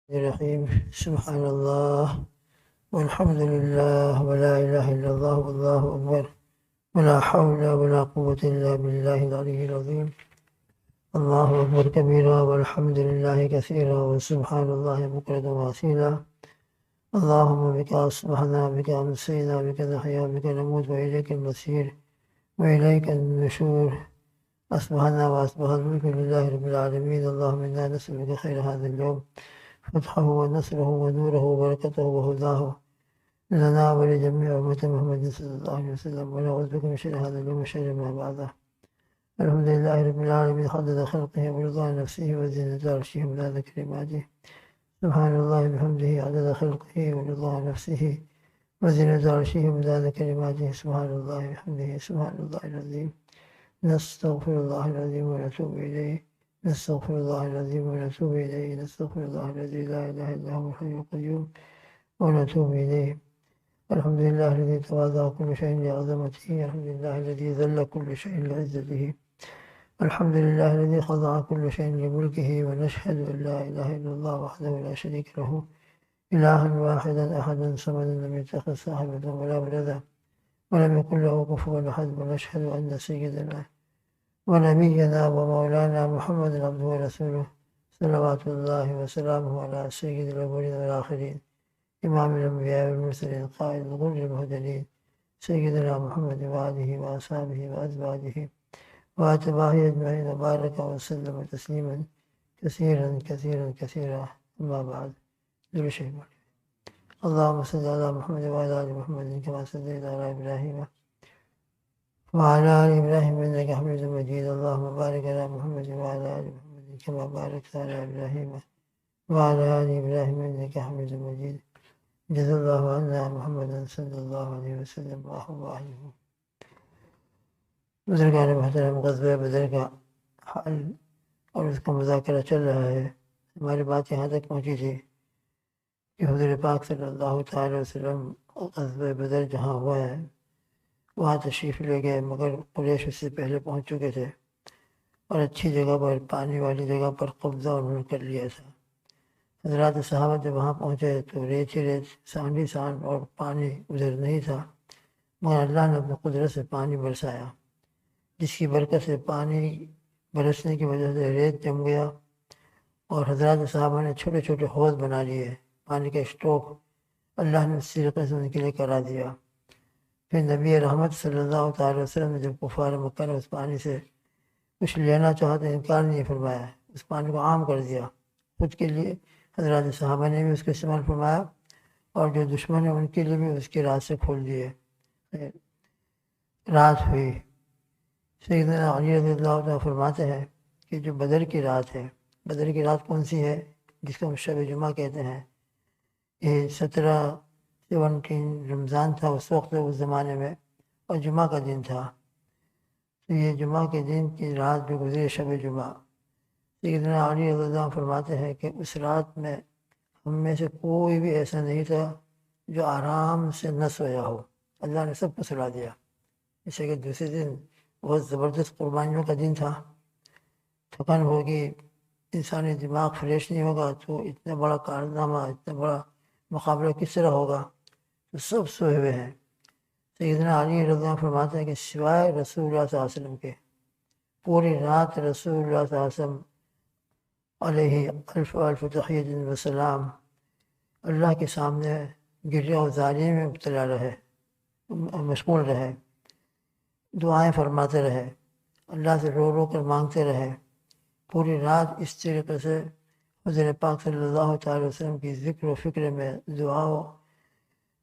الرحیم سبحان اللہ والحمد للہ ولا الہ الا اللہ واللہ اکبر ولا حول ولا قوة الا باللہ العلی العظیم اللہ اکبر کبیرا والحمد للہ کثیرا وسبحان اللہ بکرۃ واصیلا اللہم بک اصبحنا بک امسینا بک نحیا بک نموت والیک المصیر والیک النشور اصبحنا واصبح الملک للہ رب العالمین اللہم انا نسألک خیر هذا اليوم فتحه ونصره ونوره وبركته وهداه لنا ولجميع أمة محمد صلى الله عليه وسلم ونعوذ بك من شر هذا اليوم وشر ما بعده. الحمد لله رب العالمين حدد خلقه ورضا نفسه وزنة عرشه ومداد كلماته. سبحان الله بحمده عدد خلقه ورضا نفسه وزنة عرشه ومداد كلماته. سبحان الله بحمده سبحان الله العظيم. نستغفر الله العظيم ونتوب إليه. نستغفر الله العظيم ونتوب إليه. نستغفر الله الذي لا إله إلا هو الحي القيوم ونتوب إليه. الحمد لله الذي تواضع كل شيء لعظمته. الحمد لله الذي ذل كل شيء لعزته. الحمد لله الذي خضع كل شيء لملكه. ونشهد أن لا إله إلا الله وحده لا شريك له إلها واحدا أحدا صمدا لم يتخذ صاحبة ولا ولدا ولم يكن له كفوا أحد. ونشهد أن سيدنا ونبينا ومولانا محمد عبده ورسوله صلوات الله وسلامه على سيد الأولين والآخرين إمام الأنبياء والمرسلين قائد الغر المهتدين سيدنا محمد وآله وأصحابه وأزواجه وأتباعه أجمعين وبارك وسلم تسليما كثيرا كثيرا كثيرا. أما بعد. اللهم صل على محمد وعلى آل محمد كما صليت على إبراهيم وعلى آل إبراهيم إنك حميد مجيد. اللهم بارك على محمد وعلى آل محمد كما باركت على إبراهيم وعلى آل إبراهيم إنك حميد مجيد. جزا الله عنا محمدا صلی اللہ علیہ وسلم وآلہ. بزرگان محترم، غزوہ بدر کا حال اور اس کا مذاکرہ چل رہا ہے. ہماری بات یہاں تک پہنچی تھی کہ حضور پاک صلی اللہ تعالی وسلم غزوہ بدر جہاں ہوا ہے وہاں تشریف لے گئے، مگر قریش اس سے پہلے پہنچ چکے تھے اور اچھی جگہ پر، پانی والی جگہ پر قبضہ انہوں نے کر لیا تھا. حضرات صحابہ جب وہاں پہنچے تو ریت ہی ریت، سانڈ ہی سانڈ، اور پانی ادھر نہیں تھا، مگر اللہ نے اپنی قدرت سے پانی برسایا، جس کی برکت سے پانی برسنے کی وجہ سے ریت جم گیا اور حضرات صحابہ نے چھوٹے چھوٹے حوض بنا لیے، پانی کے اسٹوک اللہ نے اس طریقے سے ان کے لیے کرا دیا. پھر نبی رحمت صلی اللہ تعالی وسلم نے جب کفار مکہ نے اس پانی سے کچھ لینا چاہا تو انکار نہیں فرمایا، اس پانی کو عام کر دیا خود کے لیے. حضرات صحابہ نے بھی اس کا استعمال فرمایا اور جو دشمن ہیں ان کے لیے بھی اس کے راستے کھول دیے. رات ہوئی. سیدنا علی رضی اللہ عنہ فرماتے ہیں کہ جو بدر کی رات ہے، بدر کی رات کون سی ہے جس کو ہم شب جمعہ کہتے ہیں، یہ 17 رمضان تھا اس وقت، اس زمانے میں، اور جمعہ کا دن تھا. تو یہ جمعہ کے دن کی رات جو گزری شب جمعہ، سیدنا علی رضی اللہ عنہ فرماتے ہیں کہ اس رات میں ہم میں سے کوئی بھی ایسا نہیں تھا جو آرام سے نہ سویا ہو. اللہ نے سب کو سلا دیا. جیسے کہ دوسرے دن بہت زبردست قربانیوں کا دن تھا، تھکن ہوگی، انسانی دماغ فریش نہیں ہوگا تو اتنا بڑا کارنامہ، اتنا بڑا مقابلہ کس طرح ہوگا؟ تو سب سوئے ہوئے ہیں. سیدنا علی رضی اللہ عنہ فرماتے ہیں کہ سوائے رسول اللہ صلی اللہ علیہ وسلم کے پوری رات رسول اللہ صلی اللہ علیہ وسلم علیہ الف الف تحیۃ و سلام اللہ کے سامنے گریہ و زاری میں مبتلا رہے، مشغول رہے، دعائیں فرماتے رہے، اللہ سے رو رو کر مانگتے رہے. پوری رات اس طریقے سے حضور پاک صلی اللہ تعالی وسلم کی ذکر و فکر میں، دعا و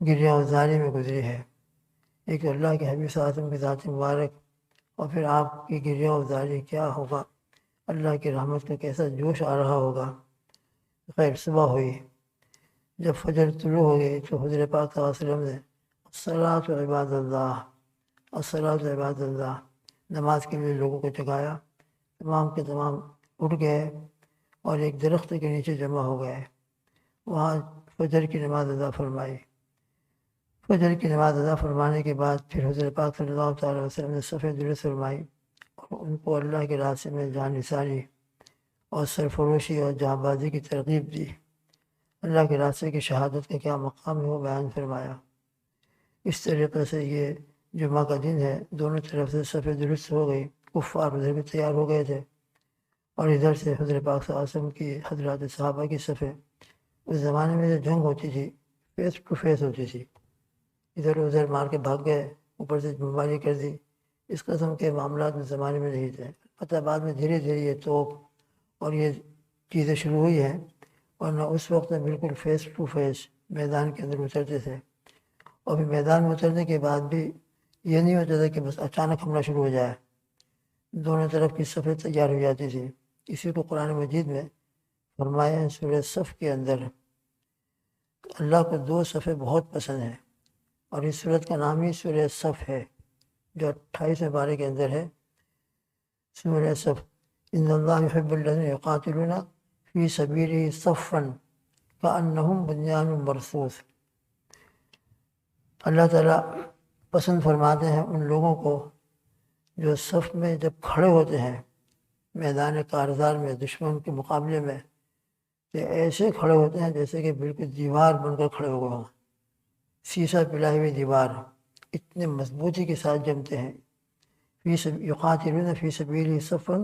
گریہ و زاری میں گزری ہے. ایک اللہ کے حبیب صلی اللہ علیہ وسلم کی ذات مبارک، اور پھر آپ کی گریہ و زاری کیا ہوگا، اللہ کی رحمت کا کیسا جوش آ رہا ہوگا. خیر، صبح ہوئی، جب فجر طلوع ہو گئی تو حضور پاک صلی اللہ علیہ وسلم نے الصلاۃ عباد اللہ، الصلاۃ عباد اللہ، نماز کے لیے لوگوں کو جگایا. تمام کے تمام اٹھ گئے اور ایک درخت کے نیچے جمع ہو گئے. وہاں فجر کی نماز ادا فرمائی. فجر کی نماز ادا فرمانے کے بعد پھر حضور پاک صلی اللہ تعالی وسلم نے صف درست فرمائی اور ان کو اللہ کے راستے میں جان نثاری اور سرفروشی اور جاں بازی کی ترغیب دی. اللہ کے راستے کی شہادت کا کیا مقام ہے وہ بیان فرمایا۔ اس طریقے سے یہ جمعہ کا دن ہے، دونوں طرف سے صفیں درست ہو گئی، کفار ادھر بھی تیار ہو گئے تھے اور ادھر سے حضرت پاک صلی اللہ علیہ وسلم کی حضرات صحابہ کی صفیں۔ اس زمانے میں جو جنگ ہوتی تھی فیس ٹو فیس ہوتی تھی، ادھر ادھر مار کے بھاگ گئے، اوپر سے بمباری کر دی، اس قسم کے معاملات اس زمانے میں نہیں تھے۔ پتہ بعد میں دھیرے دھیرے یہ توپ اور یہ چیزیں شروع ہوئی ہیں، ورنہ اس وقت میں بالکل فیس ٹو فیس میدان کے اندر اترتے تھے۔ اور پھر میدان میں اترنے کے بعد بھی یہ نہیں ہوتا تھا کہ بس اچانک حملہ شروع ہو جائے، دونوں طرف کی صفیں تیار ہو جاتی تھی۔ اسی کو قرآن مجید میں فرمایا ہے سورہ صف کے اندر، اللہ کو دو صفیں بہت پسند ہیں، اور اس صورت کا نام ہی سورہ صف ہے، جو 28 پارے کے اندر ہے۔ سورہ صف، ان اللہ یحب الذین یقاتلون فی سبیلہ صفا کأنہم بنیان مرصوص۔ اللہ تعالیٰ پسند فرماتے ہیں ان لوگوں کو جو صف میں جب کھڑے ہوتے ہیں میدان کارزار میں دشمن کے مقابلے میں، کہ ایسے کھڑے ہوتے ہیں جیسے کہ بالکل دیوار بن کر کھڑے ہو گئے ہوں، سیسا پلائی ہوئی دیوار، اتنے مضبوطی کے ساتھ جمتے ہیں۔ یقاتلون فی سبیلہ صفا،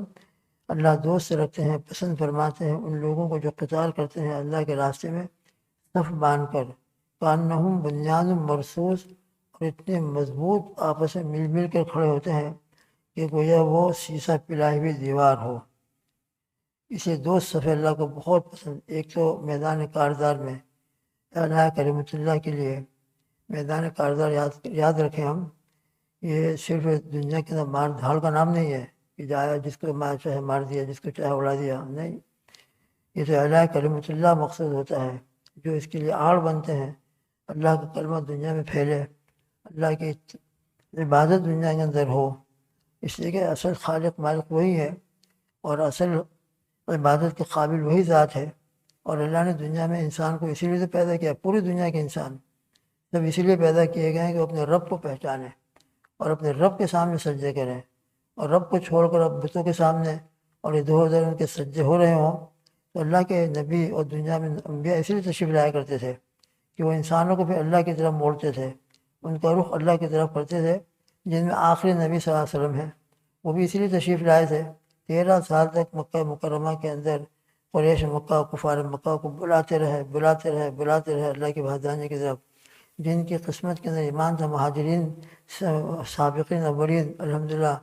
اللہ دوست رکھتے ہیں، پسند فرماتے ہیں ان لوگوں کو جو قتال کرتے ہیں اللہ کے راستے میں صف باندھ کر، کأنہم بنیان مرصوص، اور اتنے مضبوط آپس میں مل مل کر کھڑے ہوتے ہیں کہ گویا وہ سیسا پلائی ہوئی دیوار ہو۔ اسے دو صفیں اللہ کو بہت پسند، ایک تو میدان کارزار میں اعلیٰ کلمۃ اللہ کے لیے، میدان کارزار یاد رکھیں ہم، یہ صرف دنیا کے اندر مار دھاڑ کا نام نہیں ہے کہ جایا جس کو چاہے مار دیا، جس کو چاہے اڑا دیا، نہیں، یہ تو اعلیٰ کلمۃ اللہ مقصد ہوتا ہے، جو اس کے لیے آڑ بنتے ہیں اللہ کا کلمہ دنیا میں پھیلے، اللہ کی عبادت دنیا کے اندر ہو، اس لیے کہ اصل خالق مالک وہی ہے اور اصل عبادت کے قابل وہی ذات ہے۔ اور اللہ نے دنیا میں انسان کو اسی لیے تو پیدا کیا، پوری دنیا کے انسان سب اسی لیے پیدا کیے گئے ہیں کہ وہ اپنے رب کو پہچانیں اور اپنے رب کے سامنے سجدے کریں، اور رب کو چھوڑ کر اب بتوں کے سامنے اور ادھر ادھر ان کے سجدے ہو رہے ہوں۔ تو اللہ کے نبی اور دنیا میں انبیاء اسی لیے تشریف لایا کرتے تھے کہ وہ انسانوں کو پھر اللہ کی طرف موڑتے تھے، ان کا رخ اللہ کی طرف کرتے تھے، جن میں آخری نبی صلی اللہ علیہ وسلم ہیں، وہ بھی اسی لیے تشریف لائے تھے۔ 13 سال تک مکہ مکرمہ کے اندر قریش مکہ، کفار مکہ کو بلاتے رہے اللہ کی وحدانیت کی طرف، جن کی قسمت کے اندر ایمان تھا، مہاجرین سابقین اولین، الحمدللہ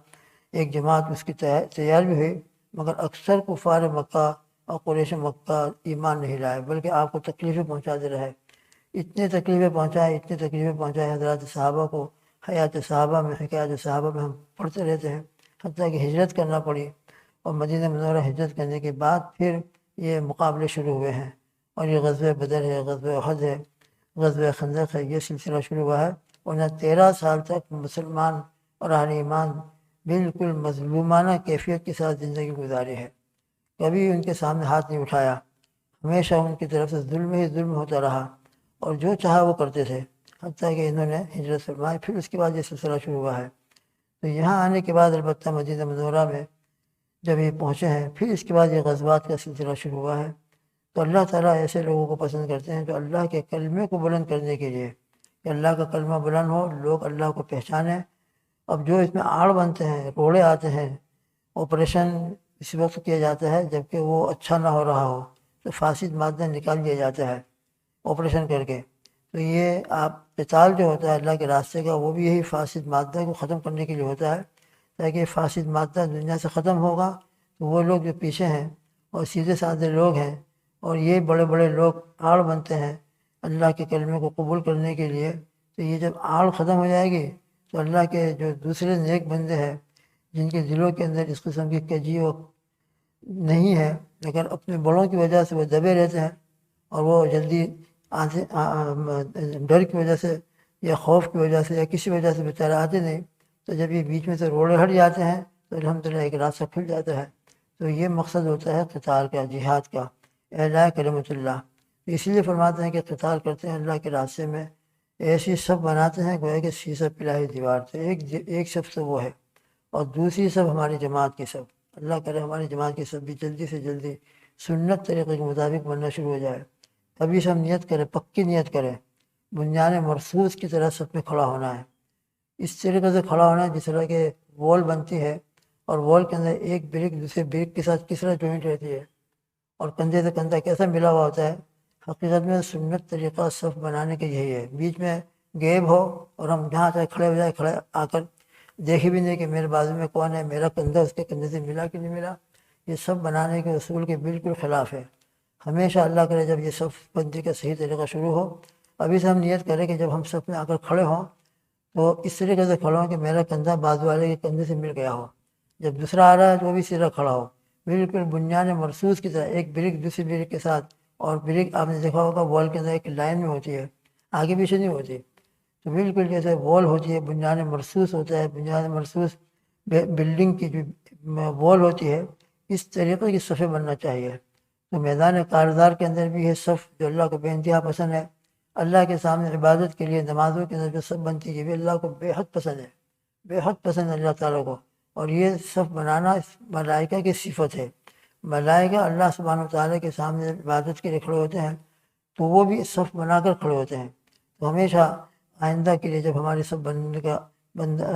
ایک جماعت اس کی تیار بھی ہوئی، مگر اکثر کفار مکہ اور قریش مکہ ایمان نہیں لائے، بلکہ آپ کو تکلیفیں پہنچاتے رہے، اتنی تکلیفیں پہنچائے حضرات صحابہ کو۔ حیات صحابہ میں، حکایات صحابہ میں ہم پڑھتے رہتے ہیں، حتیٰ کہ ہجرت کرنا پڑی، اور مدینہ منورہ ہجرت کرنے کے بعد پھر یہ مقابلے شروع ہوئے ہیں، اور یہ غزوہ بدر ہے، غزوہ احد ہے، غزوہ خندق ہے، یہ سلسلہ شروع ہوا ہے۔ ورنہ 13 سال تک مسلمان اور اہل ایمان بالکل مظلومانہ کیفیت کے ساتھ زندگی گزاری ہے، کبھی ان کے سامنے ہاتھ نہیں اٹھایا، ہمیشہ ان کی طرف سے ظلم ہی ظلم ہوتا رہا، اور جو چاہا وہ کرتے تھے، حتیٰ کہ انہوں نے ہجرت فرمائی، پھر اس کے بعد یہ سلسلہ شروع ہوا ہے۔ تو یہاں آنے کے بعد البتہ مدینہ منورہ میں جب یہ پہنچے ہیں، پھر اس کے بعد یہ غزوات کا سلسلہ شروع ہوا ہے۔ تو اللہ تعالیٰ ایسے لوگوں کو پسند کرتے ہیں جو اللہ کے کلمے کو بلند کرنے کے لیے، کہ اللہ کا کلمہ بلند ہو، لوگ اللہ کو پہچانیں۔ اب جو اس میں آڑ بنتے ہیں، روڑے آتے ہیں، آپریشن اس وقت کیا جاتا ہے جب کہ وہ اچھا نہ ہو رہا ہو، تو فاسد مادہ نکال دیا جاتا ہے آپریشن کر کے۔ تو یہ قتال جو ہوتا ہے اللہ کے راستے کا، وہ بھی یہی فاسد مادہ کو ختم کرنے کے لیے ہوتا ہے، تاکہ فاسد مادہ دنیا سے ختم ہوگا تو وہ لوگ جو پیچھے ہیں اور سیدھے سادھے لوگ ہیں، اور یہ بڑے بڑے لوگ آڑ بنتے ہیں اللہ کے کلمے کو قبول کرنے کے لیے، تو یہ جب آڑ ختم ہو جائے گی تو اللہ کے جو دوسرے نیک بندے ہیں جن کے دلوں کے اندر اس قسم کی کجی و نہیں ہے، لیکن اپنے بڑوں کی وجہ سے وہ دبے رہتے ہیں، اور وہ جلدی ڈر کی وجہ سے یا خوف کی وجہ سے یا کسی وجہ سے بیچارے آتے نہیں، تو جب یہ بیچ میں سے روڑے ہٹ جاتے ہیں تو الحمدللہ ایک راستہ کھل جاتا ہے۔ تو یہ مقصد ہوتا ہے قتال کا، جہاد کا، اعلاء کلمۃ اللہ۔ اس لیے فرماتے ہیں کہ قتال کرتے ہیں اللہ کے راستے میں، ایسی صف بناتے ہیں گویا کہ سیسا پلائی دیوار سے، ایک صف تو وہ ہے، اور دوسری صف ہماری جماعت کی صف، اللہ کرے ہماری جماعت کی صف بھی جلدی سے جلدی سنت طریقے کے مطابق بننا شروع ہو جائے، کبھی سے ہم نیت کریں، پکی نیت کریں، بنیان مرصوص کی طرح سب میں کھڑا ہونا ہے، اس طریقے سے کھڑا ہونا ہے جس طرح کہ وال بنتی ہے اور وال کے اندر ایک بریک دوسرے بریک کے ساتھ کس طرح جوائنٹ رہتی ہے اور کندھے سے کندھا کیسا ملا ہوا ہوتا ہے۔ حقیقت میں سنت طریقہ صف بنانے کے یہی ہے، بیچ میں گیپ ہو اور ہم جہاں چاہے کھڑے ہو جائے، کھڑے آ کر دیکھے بھی نہیں کہ میرے بازو میں کون ہے، میرا کندھا اس کے کندھے سے ملا کہ نہیں ملا۔ یہ صف بنانے کے اصول کے بالکل خلاف ہے۔ ہمیشہ اللہ کرے جب یہ صف بندی کا صحیح طریقہ شروع ہو، ابھی سے ہم نیت کریں کہ جب ہم صف میں آ کر کھڑے ہوں تو اس طریقے سے کھڑا ہوں کہ میرا کندھا بازو والے کے کندھے سے مل گیا ہو، جب دوسرا آ رہا ہے تو وہ بھی سیدھا کھڑا ہو، بالکل بنیان مرصوص کی طرح، ایک بریک دوسری بریک کے ساتھ۔ اور بریک آپ نے دیکھا ہوگا وال کے اندر ایک لائن میں ہوتی ہے، آگے پیچھے نہیں ہوتی، تو بالکل جیسے وال ہوتی ہے، بنیان مرصوص ہوتا ہے، بنیان مرصوص بلڈنگ کی جو وال ہوتی ہے، اس طریقے کی صفیں بننا چاہیے۔ تو میدان کارزار کے اندر بھی یہ صف جو اللہ کو بے انتہا پسند ہے، اللہ کے سامنے عبادت کے لیے نمازوں کے اندر جو صف بنتی ہے یہ بھی اللہ کو بے حد پسند ہے، بے حد پسند ہے اللہ تعالیٰ کو۔ اور یہ صف بنانا ملائکہ کی صفت ہے، ملائکہ اللہ سبحانہ وتعالیٰ کے سامنے عبادت کے لیے کھڑے ہوتے ہیں تو وہ بھی صف بنا کر کھڑے ہوتے ہیں۔ تو ہمیشہ آئندہ کے لیے جب ہماری صف بننے کا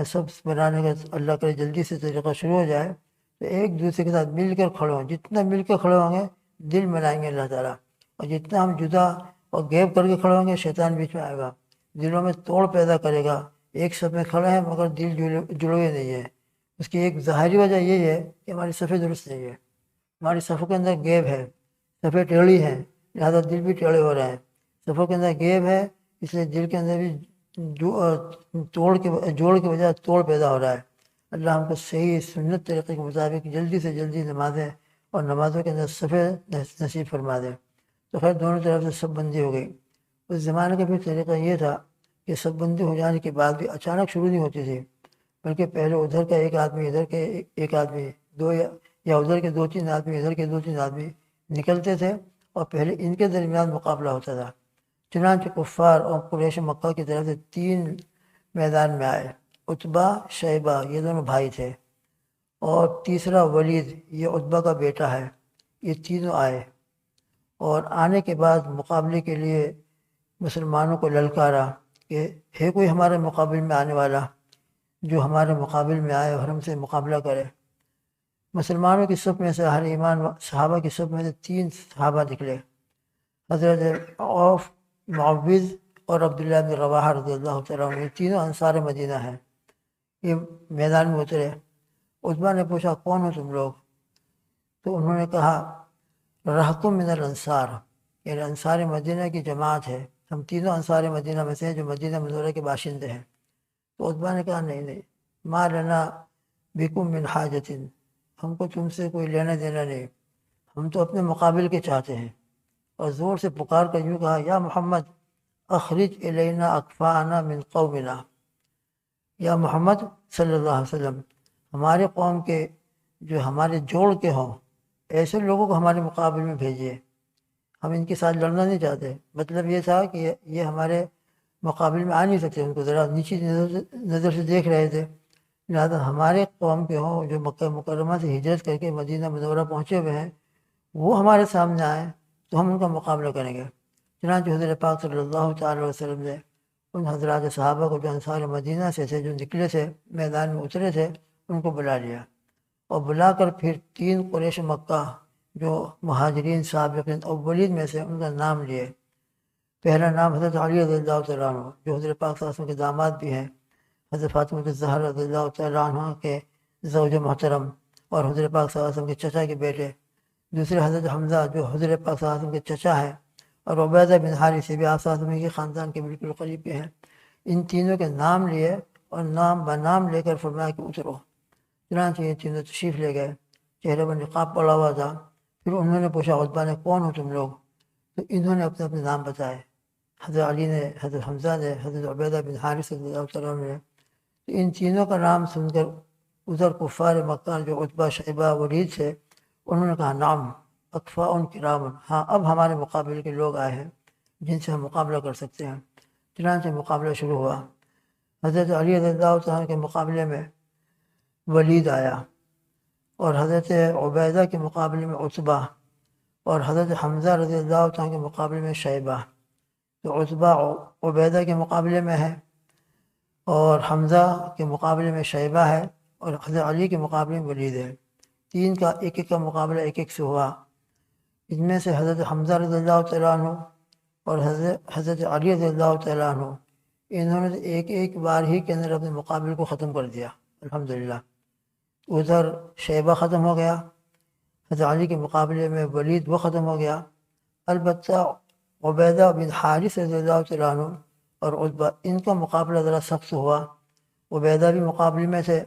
صف بنانے کا اللہ کرے جلدی سے طریقہ شروع ہو جائے تو ایک دوسرے کے ساتھ مل کر کھڑے ہوں، جتنا مل کر کھڑے ہوں گے دل ملائیں گے اللہ تعالیٰ، اور جتنا ہم جدا اور گیپ کر کے کھڑے ہوں گے شیطان بیچ میں آئے گا، دلوں میں توڑ پیدا کرے گا۔ ایک صف میں کھڑے ہیں مگر دل جڑے نہیں ہے، اس کی ایک ظاہری وجہ یہ ہے کہ ہماری صفیں درست نہیں ہے، ہماری صفوں کے اندر گیپ ہے، صفیں ٹیڑھی ہیں لہٰذا دل بھی ٹیڑھے ہو رہے ہیں، صفوں کے اندر گیپ ہے اس لیے دل کے اندر بھی جوڑ کے وجہ توڑ پیدا ہو رہا ہے۔ اللہ ہم کو صحیح سنت طریقے کے مطابق جلدی سے جلدی نمازیں اور نمازوں کے اندر صفیں نصیب فرما دیں۔ تو خیر دونوں طرف سے صف بندی ہو گئی۔ اس زمانے کا بھی طریقہ یہ تھا کہ صف بندی ہو جانے کے بعد بھی اچانک شروع نہیں ہوتی تھی، بلکہ پہلے ادھر کا ایک آدمی، ادھر کے ایک آدمی، دو یا ادھر کے 2-3 آدمی، ادھر کے 2-3 آدمی نکلتے تھے اور پہلے ان کے درمیان مقابلہ ہوتا تھا۔ چنانچہ کفار اور قریش مکہ کی طرف سے 3 میدان میں آئے، عتبہ، شیبہ، یہ دونوں بھائی تھے، اور تیسرا ولید، یہ عتبہ کا بیٹا ہے، یہ تینوں آئے، اور آنے کے بعد مقابلے کے لیے مسلمانوں کو للکارا کہ ہے کوئی ہمارے مقابل میں آنے والا جو ہمارے مقابل میں آئے اور ہم سے مقابلہ کرے۔ مسلمانوں کی صف میں سے اہل ایمان صحابہ کی صف میں سے 3 صحابہ نکلے، حضرت عوف، معوذ اور عبداللہ بن رواحہ رضی اللہ تعالیٰ عنہ، یہ تینوں انصار مدینہ ہیں، یہ میدان میں اترے۔ عتبہ نے پوچھا کون ہو تم لوگ؟ تو انہوں نے کہا رہتم من الانصار، یعنی انصار مدینہ کی جماعت ہے، ہم تینوں انصار مدینہ میں سے ہیں جو مدینہ منورہ کے باشندے ہیں۔ تو عتبہ نے کہا نہیں، ما لنا بکم من حاجت، ہم کو تم سے کوئی لینا دینا نہیں، ہم تو اپنے مقابل کے چاہتے ہیں۔ اور زور سے پکار کر یوں کہا یا محمد اخرج الینا اکفاءنا من قومنا، یا محمد صلی اللہ علیہ وسلم ہمارے قوم کے جو ہمارے جوڑ کے ہوں ایسے لوگوں کو ہمارے مقابل میں بھیجیے، ہم ان کے ساتھ لڑنا نہیں چاہتے۔ مطلب یہ تھا کہ یہ ہمارے مقابل میں آ نہیں سکتے، ان کو ذرا نیچی نظر سے دیکھ رہے تھے، لہٰذا ہمارے قوم کے ہوں جو مکہ مکرمہ سے ہجرت کر کے مدینہ منورہ پہنچے ہوئے ہیں وہ ہمارے سامنے آئیں تو ہم ان کا مقابلہ کریں گے۔ چنانچہ حضرت پاک صلی اللہ تعالیٰ علیہ وسلم نے ان حضرات صحابہ کو جو انصار مدینہ سے تھے، جو نکلے تھے میدان میں اترے تھے، ان کو بلا لیا، اور بلا کر پھر 3 قریش مکہ جو مہاجرین سابقین اولین میں سے ان کا نام لیے۔ پہلا نام حضرت علی رضی اللہ تعالیٰ عنہ جو حضرت پاک صلی اللہ علیہ وسلم کے داماد بھی ہیں، حضرت فاطمہ الزہرا رضی اللہ تعالیٰ عنہ کے زوج محترم اور حضرت پاک صلی اللہ علیہ وسلم کے چچا کے بیٹے۔ دوسرے حضرت حمزہ جو حضرت پاک صلی اللہ علیہ وسلم کے چچا ہیں، اور عبیدہ بن حارث بھی آپ صلی اللہ علیہ وسلم کے خاندان کے بالکل قریب کے ہیں۔ ان تینوں کے نام لیے اور نام بنام لے کر فرمایا کہ اترو۔ چنانچہ یہ تینوں تشریف لے گئے، چہرے پر نقاب پڑا ہوا تھا۔ پھر انہوں نے پوچھا عتبہ نے کون ہو تم لوگ؟ تو انہوں نے اپنے اپنے نام بتائے، حضرت علی نے، حضرت حمزہ نے، حضرت عبیدہ بن حارث رضی اللہ تعالیٰ عنہ نے۔ تو ان تینوں کا نام سن کر ادھر کفار مکہ جو عتبہ، شیبہ، ولید سے، انہوں نے کہا نعم اکفاء کرام، ہاں اب ہمارے مقابل کے لوگ آئے ہیں جن سے ہم مقابلہ کر سکتے ہیں۔ چنانچہ مقابلہ شروع ہوا۔ حضرت علی رضی اللہ تعالیٰ کے مقابلے میں ولید آیا، اور حضرت عبیدہ کے مقابلے میں عتبہ، اور حضرت حمزہ رضی اللہ عنہ کے مقابلے میں شیبہ، تو عتبہ عبیدہ کے مقابلے میں ہے، اور حمزہ کے مقابلے میں شیبہ ہے، اور حضرت علی کے مقابلے میں ولید ہے۔ تین کا ایک ایک کا مقابلہ ایک ایک سے ہوا۔ ان میں سے حضرت حمزہ رضی اللہ تعالیٰ عنہ اور حضرت علی رضی اللہ تعالیٰ عنہ، انہوں نے ایک ایک بار ہی کے اندر اپنے مقابل کو ختم کر دیا الحمدللہ۔ ادھر شیبہ ختم ہو گیا، حضرت علی کے مقابلے میں ولید وہ ختم ہو گیا۔ البتہ عبیدہ بن حارث رضی اللہ تعالیٰ عنہ اور عتبہ، ان کا مقابلہ ذرا سخت ہوا۔ عبیدہ بھی مقابلے میں تھے،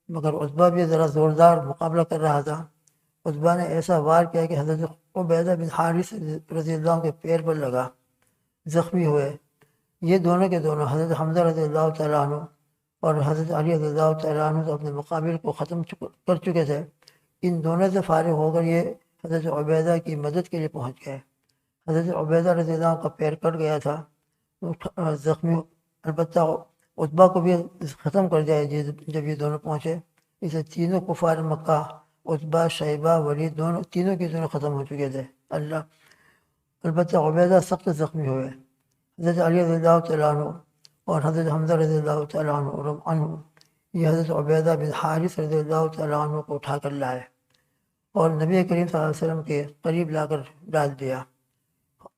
مگر عتبہ بھی ذرا زوردار مقابلہ کر رہا تھا۔ عتبہ نے ایسا وار کیا کہ حضرت عبیدہ بن حارث رضی اللہ عنہ کے پیر پر لگا، زخمی ہوئے۔ یہ دونوں کے دونوں حضرت حمزہ رضی اللہ تعالیٰ عنہ اور حضرت علی رضی اللہ تعالیٰ عنہ تو اپنے مقابل کو ختم کر چکے تھے۔ ان دونوں سے فارغ ہو کر یہ حضرت عبیدہ کی مدد کے لیے پہنچ گئے۔ حضرت عبیدہ رضی اللہ عنہ کا پیر کٹ گیا تھا، زخمی، البتہ عتبہ کو بھی ختم کر دیا جب یہ دونوں پہنچے۔ اسے تینوں کفار مکہ، عتبہ، شیبہ، ولید، تینوں کے دونوں ختم ہو چکے تھے۔ البتہ عبیدہ سخت زخمی ہوئے۔ حضرت علی رضی اللہ تعالیٰ عنہ اور حضرت حمزہ رضی اللہ تعالیٰ عنہ یہ حضرت عبیدہ بن حارث رضی اللہ تعالیٰ عنہ کو اٹھا کر لائے اور نبی کریم صلی اللہ علیہ وسلم کے قریب لا کر ڈال دیا۔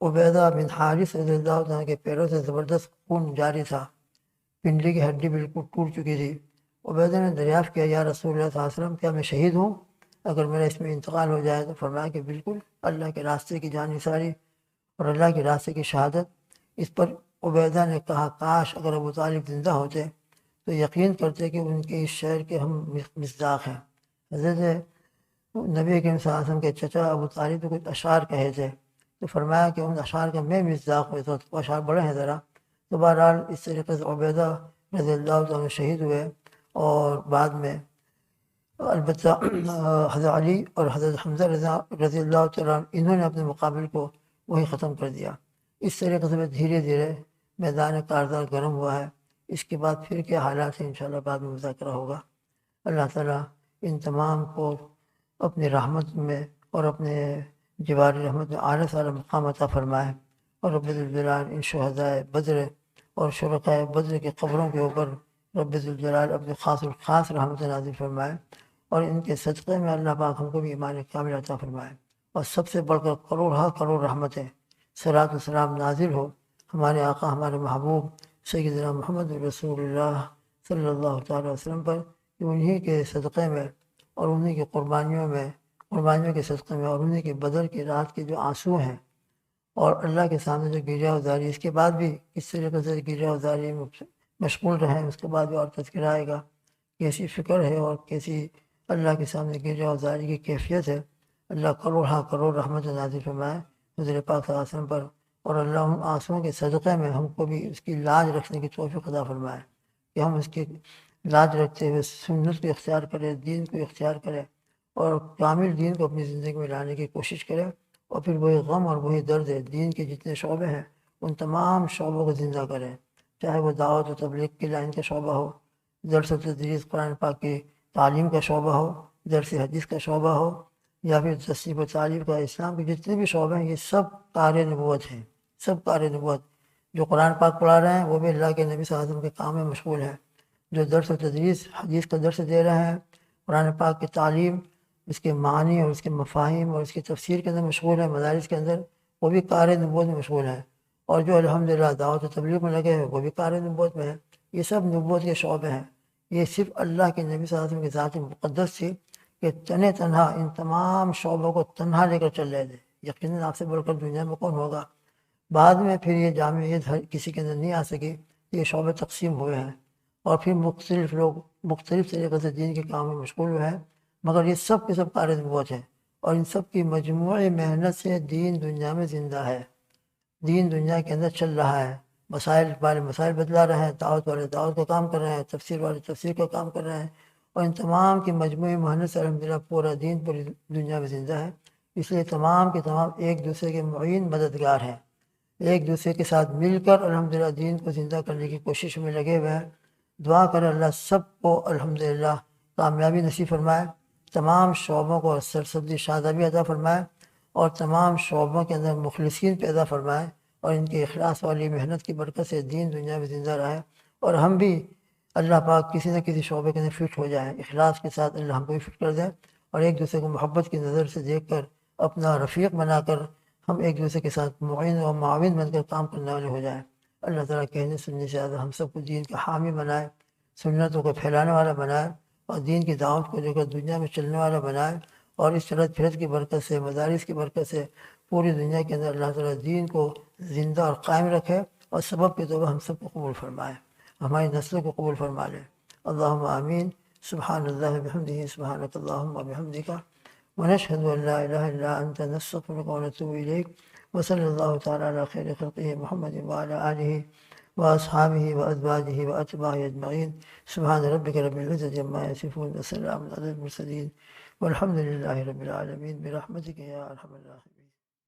عبیدہ بن حارث رضی اللہ عنہ کے پیروں سے زبردست خون جاری تھا، پنڈلی کی ہڈی بالکل ٹوٹ چکی تھی۔ عبیدہ نے دریافت کیا، یا رسول اللہ صلی اللہ علیہ وسلم، کیا میں شہید ہوں اگر میرا اس میں انتقال ہو جائے؟ تو فرمایا کہ بالکل، اللہ کے راستے کی جان نثاری اور اللہ کے راستے کی شہادت۔ اس پر عبیدہ نے کہا، کاش اگر ابو طالب زندہ ہوتے تو یقین کرتے کہ ان کے اس شعر کے ہم مصداق ہیں۔ حضرت نبی کریم صلی اللہ علیہ وسلم کے چچا ابو طالب کو کچھ اشعار کہے تھے، تو فرمایا کہ ان اشعار کا میں مصداق ہوئے، تو وہ اشعار بڑے ہیں ذرا۔ تو بہرحال اس طریقے سے عبیدہ رضی اللہ عنہ شہید ہوئے، اور بعد میں البتہ حضرت علی اور حضرت حمزہ رضی اللہ تعالیٰ انہوں نے اپنے مقابل کو وہی ختم کر دیا۔ اس طریقے سے دھیرے دھیرے میدان کارزار گرم ہوا ہے۔ اس کے بعد پھر کیا حالات ہیں انشاءاللہ بعد میں مذاکرہ ہوگا۔ اللہ تعالیٰ ان تمام کو اپنی رحمت میں اور اپنے جوار رحمت میں اعلیٰ سے اعلیٰ مقام عطا فرمائے، اور رب ذوالجلال ان شہدائے بدر اور شرکائے بدر کی قبروں کے اوپر رب ذوالجلال اپنے خاص الخاص رحمت نازل فرمائے، اور ان کے صدقے میں اللہ پاک ہم کو بھی ایمان کامل عطا فرمائے، اور سب سے بڑھ کر کروڑ رحمتیں صلاۃ و سلام نازل ہو ہمارے آقا ہمارے محبوب سیدنا محمد رسول اللہ صلی اللہ تعالی وسلم پر، کہ انہی کے صدقے میں اور انہی کی قربانیوں کے صدقے میں اور انہی کے بدر کی رات کے جو آنسو ہیں اور اللہ کے سامنے جو گریا ازاری، اس کے بعد بھی کس طریقے سے گریا ازاری میں مشغول رہیں، اس کے بعد بھی اور تذکرہ آئے گا، کیسی فکر ہے اور کیسی اللہ کے سامنے گریا ازاری کی کیفیت ہے۔ اللہ کروڑ رحمت نازل فرمائے حضور پاک صلی اللہ علیہ وسلم پر، اور اللہ ان آنسوؤں کے صدقے میں ہم کو بھی اس کی لاج رکھنے کی توفیق عطا فرمائے، کہ ہم اس کی لاج رکھتے ہوئے سنت کو اختیار کریں، دین کو اختیار کریں، اور کامل دین کو اپنی زندگی میں لانے کی کوشش کریں، اور پھر وہی غم اور وہی درد ہے، دین کے جتنے شعبے ہیں ان تمام شعبوں کو زندہ کریں، چاہے وہ دعوت و تبلیغ کی لائن کا شعبہ ہو، درس و تدریس قرآن پاک کی تعلیم کا شعبہ ہو، درس حدیث کا شعبہ ہو، یا پھر تصنیف و تعلیم کا، اسلام کے جتنے بھی شعبے ہیں یہ سب کار نبوت ہیں، سب کار نبوت۔ جو قرآن پاک پڑھا رہے ہیں وہ بھی اللہ کے نبی صلی اللہ علیہ وسلم کے کام میں مشغول ہیں، جو درس و تدریس حدیث کا درس دے رہے ہیں، قرآن پاک کی تعلیم، اس کے معنی اور اس کے مفاہیم اور اس کی تفسیر کے اندر مشغول ہیں، مدارس کے اندر، وہ بھی کار نبوت میں مشغول ہیں، اور جو الحمدللہ دعوت و تبلیغ میں لگے ہیں وہ بھی کار نبوت میں ہیں۔ یہ سب نبوت کے شعبے ہیں۔ یہ صرف اللہ کے نبی صلی اللہ علیہ وسلم کی ذات مقدس تھی کہ تنہا ان تمام شعبوں کو تنہا لے کر چل رہے تھے۔ یقیناً آپ سے بڑھ کر دنیا میں کون ہوگا؟ بعد میں پھر یہ جامعیت ہر کسی کے اندر نہیں آ سکی، یہ شعبے تقسیم ہوئے ہیں، اور پھر مختلف لوگ مختلف طریقے سے دین کے کام میں مشغول ہوئے ہیں، مگر یہ سب کے سب کار نبوت ہیں، اور ان سب کی مجموعی محنت سے دین دنیا میں زندہ ہے، دین دنیا کے اندر چل رہا ہے۔ مسائل والے مسائل بدلا رہے ہیں، دعوت والے دعوت کا کام کر رہے ہیں، تفسیر والے تفسیر کا کام کر رہے ہیں، اور ان تمام کی مجموعی محنت سے الحمدللہ پورا دین پوری دنیا میں زندہ ہے۔ اس لیے تمام کے تمام ایک دوسرے کے معین مددگار ہیں، ایک دوسرے کے ساتھ مل کر الحمدللہ دین کو زندہ کرنے کی کوشش میں لگے ہوئے ہیں۔ دعا کریں اللہ سب کو الحمدللہ کامیابی نصیب فرمائے، تمام شعبوں کو سرسبزی شادابی عطا فرمائے، اور تمام شعبوں کے اندر مخلصین پیدا فرمائے، اور ان کی اخلاص والی محنت کی برکت سے دین دنیا میں زندہ رہے، اور ہم بھی اللہ پاک کسی نہ کسی شعبے کے اندر فٹ ہو جائیں، اخلاص کے ساتھ اللہ ہم کو بھی فٹ کر دیں، اور ایک دوسرے کو محبت کی نظر سے دیکھ کر اپنا رفیق بنا کر ہم ایک دوسرے کے ساتھ معین و معاون بن کر کام کرنے والے ہو جائیں۔ اللہ تعالیٰ کہنے سننے سے زیادہ ہم سب کو دین کا حامی بنائے، سنتوں کو پھیلانے والا بنائے، اور دین کی دعوت کو لے کر دنیا میں چلنے والا بنائے، اور اس چلت پھرت کی برکت سے، مدارس کی برکت سے پوری دنیا کے اندر اللہ تعالیٰ دین کو زندہ اور قائم رکھے، اور سبب کے طور پر ہم سب کو قبول فرمائے، ہماری نسلوں کو قبول فرما لے۔ اللہم آمین۔ سبحان اللہ بحمدہ، سبحانک اللہم وبحمدک، ونشہد ان لا الہ الا انت، نستغفرک ونتوب الیک، وصلی اللہ تعالی علی خیر خلقہ محمد وعلی آلہ واصحابہ وازواجہ واتباعہ اجمعین۔ سبحان ربک رب العزۃ عما یصفون، وسلام علی المرسلین، والحمد للہ رب العالمین، برحمتک یا ارحم الراحمین۔